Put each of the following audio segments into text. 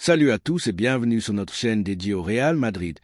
Salut à tous et bienvenue sur notre chaîne dédiée au Real Madrid.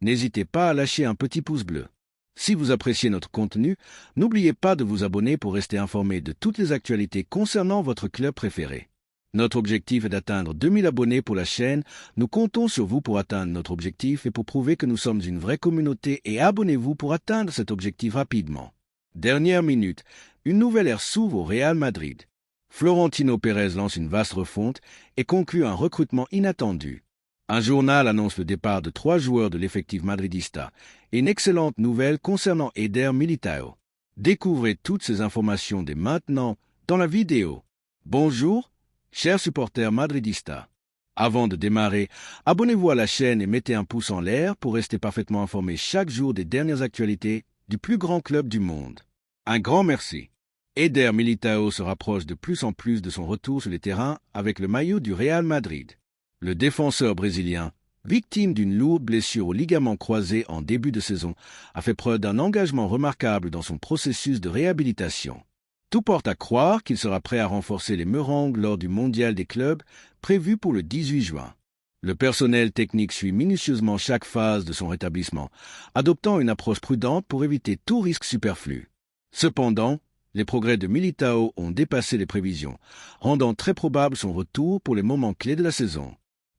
N'hésitez pas à lâcher un petit pouce bleu. Si vous appréciez notre contenu, n'oubliez pas de vous abonner pour rester informé de toutes les actualités concernant votre club préféré. Notre objectif est d'atteindre 2000 abonnés pour la chaîne. Nous comptons sur vous pour atteindre notre objectif et pour prouver que nous sommes une vraie communauté et abonnez-vous pour atteindre cet objectif rapidement. Dernière minute, une nouvelle ère s'ouvre au Real Madrid. Florentino Pérez lance une vaste refonte et conclut un recrutement inattendu. Un journal annonce le départ de 3 joueurs de l'effectif madridista et une excellente nouvelle concernant Eder Militao. Découvrez toutes ces informations dès maintenant dans la vidéo. Bonjour, chers supporters madridistas. Avant de démarrer, abonnez-vous à la chaîne et mettez un pouce en l'air pour rester parfaitement informé chaque jour des dernières actualités du plus grand club du monde. Un grand merci. Eder Militao se rapproche de plus en plus de son retour sur les terrains avec le maillot du Real Madrid. Le défenseur brésilien, victime d'une lourde blessure au ligament croisé en début de saison, a fait preuve d'un engagement remarquable dans son processus de réhabilitation. Tout porte à croire qu'il sera prêt à renforcer les Merengues lors du mondial des clubs prévu pour le 18 juin. Le personnel technique suit minutieusement chaque phase de son rétablissement, adoptant une approche prudente pour éviter tout risque superflu. Cependant, les progrès de Militao ont dépassé les prévisions, rendant très probable son retour pour les moments clés de la saison.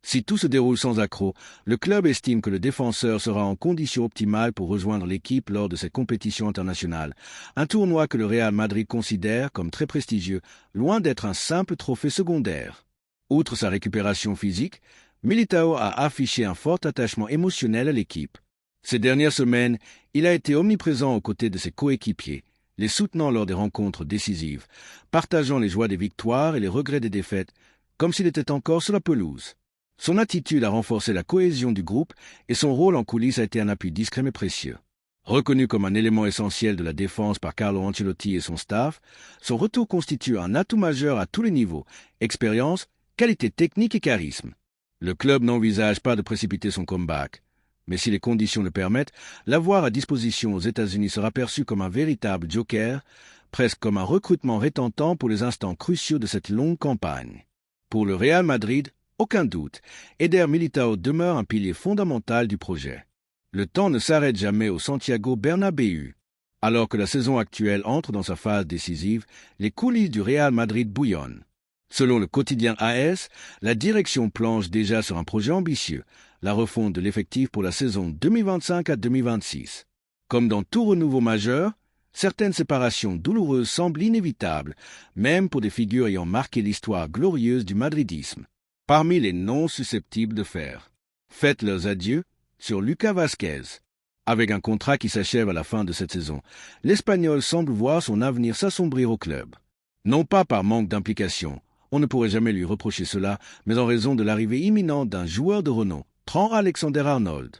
Si tout se déroule sans accroc, le club estime que le défenseur sera en condition optimale pour rejoindre l'équipe lors de cette compétition internationale, un tournoi que le Real Madrid considère comme très prestigieux, loin d'être un simple trophée secondaire. Outre sa récupération physique, Militao a affiché un fort attachement émotionnel à l'équipe. Ces dernières semaines, il a été omniprésent aux côtés de ses coéquipiers, les soutenant lors des rencontres décisives, partageant les joies des victoires et les regrets des défaites, comme s'il était encore sur la pelouse. Son attitude a renforcé la cohésion du groupe et son rôle en coulisses a été un appui discret mais précieux. Reconnu comme un élément essentiel de la défense par Carlo Ancelotti et son staff, son retour constitue un atout majeur à tous les niveaux, expérience, qualité technique et charisme. Le club n'envisage pas de précipiter son comeback. Mais si les conditions le permettent, l'avoir à disposition aux États-Unis sera perçu comme un véritable joker, presque comme un recrutement rétentant pour les instants cruciaux de cette longue campagne. Pour le Real Madrid, aucun doute, Eder Militao demeure un pilier fondamental du projet. Le temps ne s'arrête jamais au Santiago Bernabéu. Alors que la saison actuelle entre dans sa phase décisive, les coulisses du Real Madrid bouillonnent. Selon le quotidien AS, la direction planche déjà sur un projet ambitieux, la refonte de l'effectif pour la saison 2025 à 2026. Comme dans tout renouveau majeur, certaines séparations douloureuses semblent inévitables, même pour des figures ayant marqué l'histoire glorieuse du madridisme. Parmi les noms susceptibles de faire, faites leurs adieux sur Lucas Vázquez. Avec un contrat qui s'achève à la fin de cette saison, l'Espagnol semble voir son avenir s'assombrir au club. Non pas par manque d'implication, on ne pourrait jamais lui reprocher cela, mais en raison de l'arrivée imminente d'un joueur de renom, Trent Alexander-Arnold.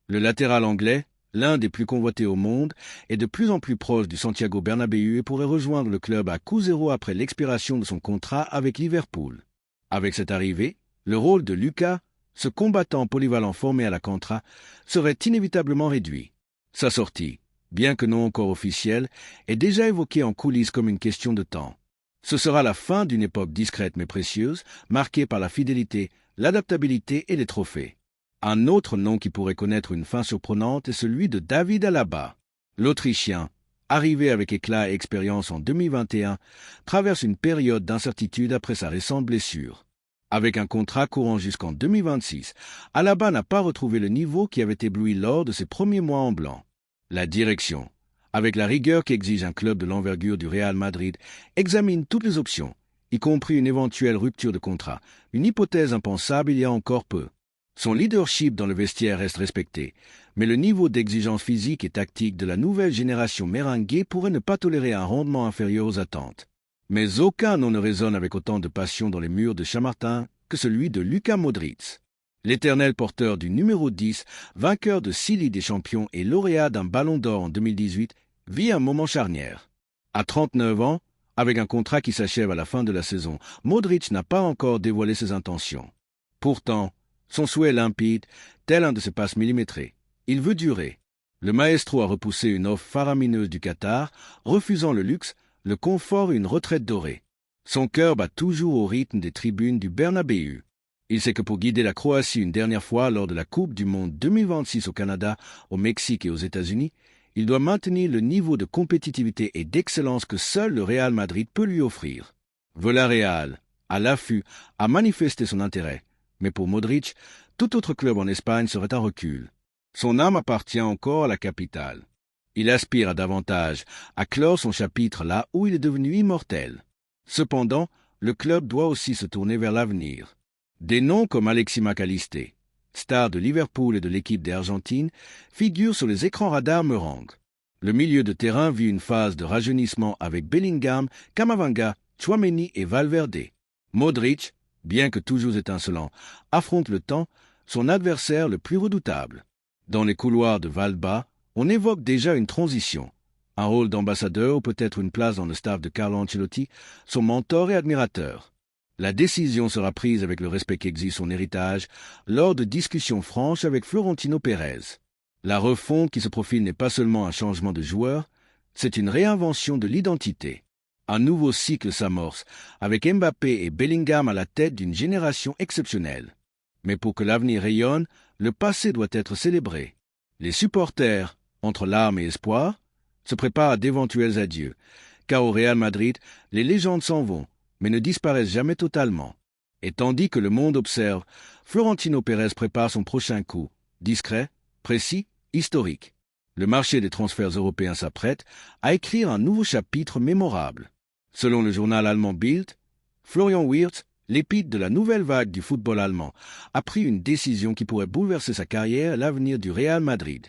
Le latéral anglais, l'un des plus convoités au monde, est de plus en plus proche du Santiago Bernabéu et pourrait rejoindre le club à coup zéro après l'expiration de son contrat avec Liverpool. Avec cette arrivée, le rôle de Lucas, ce combattant polyvalent formé à la Contra, serait inévitablement réduit. Sa sortie, bien que non encore officielle, est déjà évoquée en coulisses comme une question de temps. Ce sera la fin d'une époque discrète mais précieuse, marquée par la fidélité, l'adaptabilité et les trophées. Un autre nom qui pourrait connaître une fin surprenante est celui de David Alaba. L'Autrichien, arrivé avec éclat et expérience en 2021, traverse une période d'incertitude après sa récente blessure. Avec un contrat courant jusqu'en 2026, Alaba n'a pas retrouvé le niveau qui avait ébloui lors de ses premiers mois en blanc. La direction, avec la rigueur qu'exige un club de l'envergure du Real Madrid, examine toutes les options, y compris une éventuelle rupture de contrat, une hypothèse impensable il y a encore peu. Son leadership dans le vestiaire reste respecté, mais le niveau d'exigence physique et tactique de la nouvelle génération merengue pourrait ne pas tolérer un rendement inférieur aux attentes. Mais aucun nom ne résonne avec autant de passion dans les murs de Chamartin que celui de Luka Modric. L'éternel porteur du numéro 10, vainqueur de 6 Ligues des Champions et lauréat d'un Ballon d'Or en 2018, vit un moment charnière. À 39 ans, avec un contrat qui s'achève à la fin de la saison, Modric n'a pas encore dévoilé ses intentions. Pourtant, son souhait est limpide, tel un de ses passes millimétrées. Il veut durer. Le maestro a repoussé une offre faramineuse du Qatar, refusant le luxe, le confort et une retraite dorée. Son cœur bat toujours au rythme des tribunes du Bernabéu. Il sait que pour guider la Croatie une dernière fois lors de la Coupe du Monde 2026 au Canada, au Mexique et aux États-Unis, il doit maintenir le niveau de compétitivité et d'excellence que seul le Real Madrid peut lui offrir. Villarreal, à l'affût, a manifesté son intérêt, mais pour Modric, tout autre club en Espagne serait un recul. Son âme appartient encore à la capitale. Il aspire à davantage, à clore son chapitre là où il est devenu immortel. Cependant, le club doit aussi se tourner vers l'avenir. Des noms comme Alexis McAllister, star de Liverpool et de l'équipe d'Argentine, figurent sur les écrans radars meringues. Le milieu de terrain vit une phase de rajeunissement avec Bellingham, Camavinga, Tchouaméni et Valverde. Modric, bien que toujours étincelant, affronte le temps, son adversaire le plus redoutable. Dans les couloirs de Valba, on évoque déjà une transition. Un rôle d'ambassadeur ou peut-être une place dans le staff de Carlo Ancelotti, son mentor et admirateur. La décision sera prise avec le respect qu'exige son héritage lors de discussions franches avec Florentino Pérez. La refonte qui se profile n'est pas seulement un changement de joueur, c'est une réinvention de l'identité. Un nouveau cycle s'amorce, avec Mbappé et Bellingham à la tête d'une génération exceptionnelle. Mais pour que l'avenir rayonne, le passé doit être célébré. Les supporters, entre larmes et espoir, se préparent à d'éventuels adieux, car au Real Madrid, les légendes s'en vont, mais ne disparaissent jamais totalement. Et tandis que le monde observe, Florentino Pérez prépare son prochain coup, discret, précis, historique. Le marché des transferts européens s'apprête à écrire un nouveau chapitre mémorable. Selon le journal allemand Bild, Florian Wirtz, l'épître de la nouvelle vague du football allemand, a pris une décision qui pourrait bouleverser sa carrière et l'avenir du Real Madrid.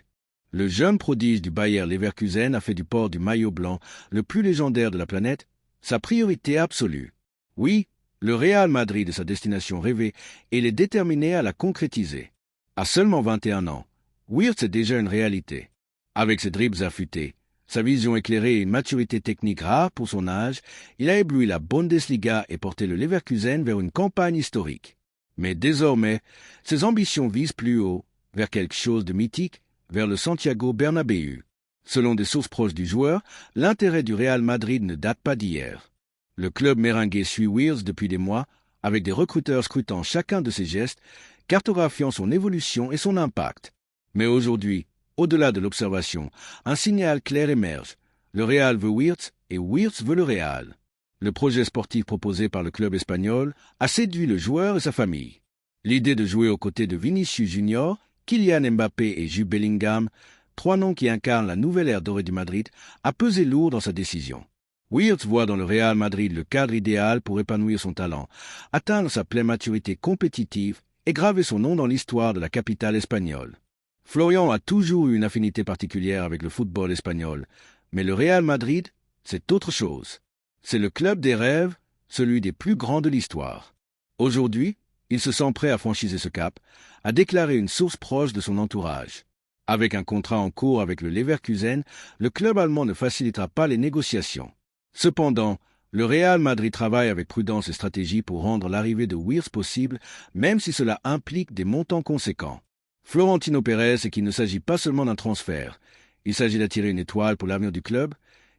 Le jeune prodige du Bayer Leverkusen a fait du port du maillot blanc, le plus légendaire de la planète, sa priorité absolue. Oui, le Real Madrid est sa destination rêvée et il est déterminé à la concrétiser. À seulement 21 ans, Wirtz est déjà une réalité. Avec ses dribbles affûtés, sa vision éclairée et une maturité technique rare pour son âge, il a ébloui la Bundesliga et porté le Leverkusen vers une campagne historique. Mais désormais, ses ambitions visent plus haut, vers quelque chose de mythique, vers le Santiago Bernabéu. Selon des sources proches du joueur, l'intérêt du Real Madrid ne date pas d'hier. Le club méringué suit Wirtz depuis des mois, avec des recruteurs scrutant chacun de ses gestes, cartographiant son évolution et son impact. Mais aujourd'hui, au-delà de l'observation, un signal clair émerge. Le Real veut Wirtz et Wirtz veut le Real. Le projet sportif proposé par le club espagnol a séduit le joueur et sa famille. L'idée de jouer aux côtés de Vinicius Junior, Kylian Mbappé et Jude Bellingham, trois noms qui incarnent la nouvelle ère dorée du Madrid, a pesé lourd dans sa décision. Wirtz voit dans le Real Madrid le cadre idéal pour épanouir son talent, atteindre sa pleine maturité compétitive et graver son nom dans l'histoire de la capitale espagnole. Florian a toujours eu une affinité particulière avec le football espagnol, mais le Real Madrid, c'est autre chose. C'est le club des rêves, celui des plus grands de l'histoire. Aujourd'hui, il se sent prêt à franchir ce cap, a déclaré une source proche de son entourage. Avec un contrat en cours avec le Leverkusen, le club allemand ne facilitera pas les négociations. Cependant, le Real Madrid travaille avec prudence et stratégie pour rendre l'arrivée de Wirtz possible, même si cela implique des montants conséquents. Florentino Pérez sait qu'il ne s'agit pas seulement d'un transfert. Il s'agit d'attirer une étoile pour l'avenir du club,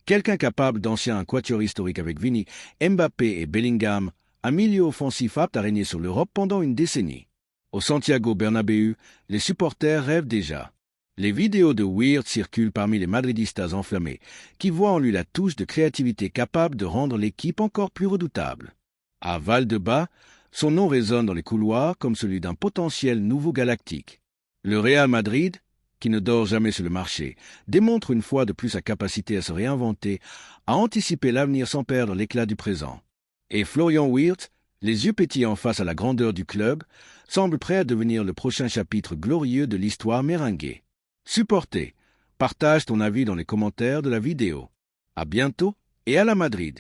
quelqu'un capable d'ancien quatuor historique avec Vini, Mbappé et Bellingham, un milieu offensif apte à régner sur l'Europe pendant une décennie. Au Santiago Bernabéu, les supporters rêvent déjà. Les vidéos de Wirtz circulent parmi les madridistas enflammés, qui voient en lui la touche de créativité capable de rendre l'équipe encore plus redoutable. À Valdebebas, son nom résonne dans les couloirs comme celui d'un potentiel nouveau galactique. Le Real Madrid, qui ne dort jamais sur le marché, démontre une fois de plus sa capacité à se réinventer, à anticiper l'avenir sans perdre l'éclat du présent. Et Florian Wirtz, les yeux pétillants face à la grandeur du club, semble prêt à devenir le prochain chapitre glorieux de l'histoire méringuée. Supporter, partage ton avis dans les commentaires de la vidéo. À bientôt et à la Madrid.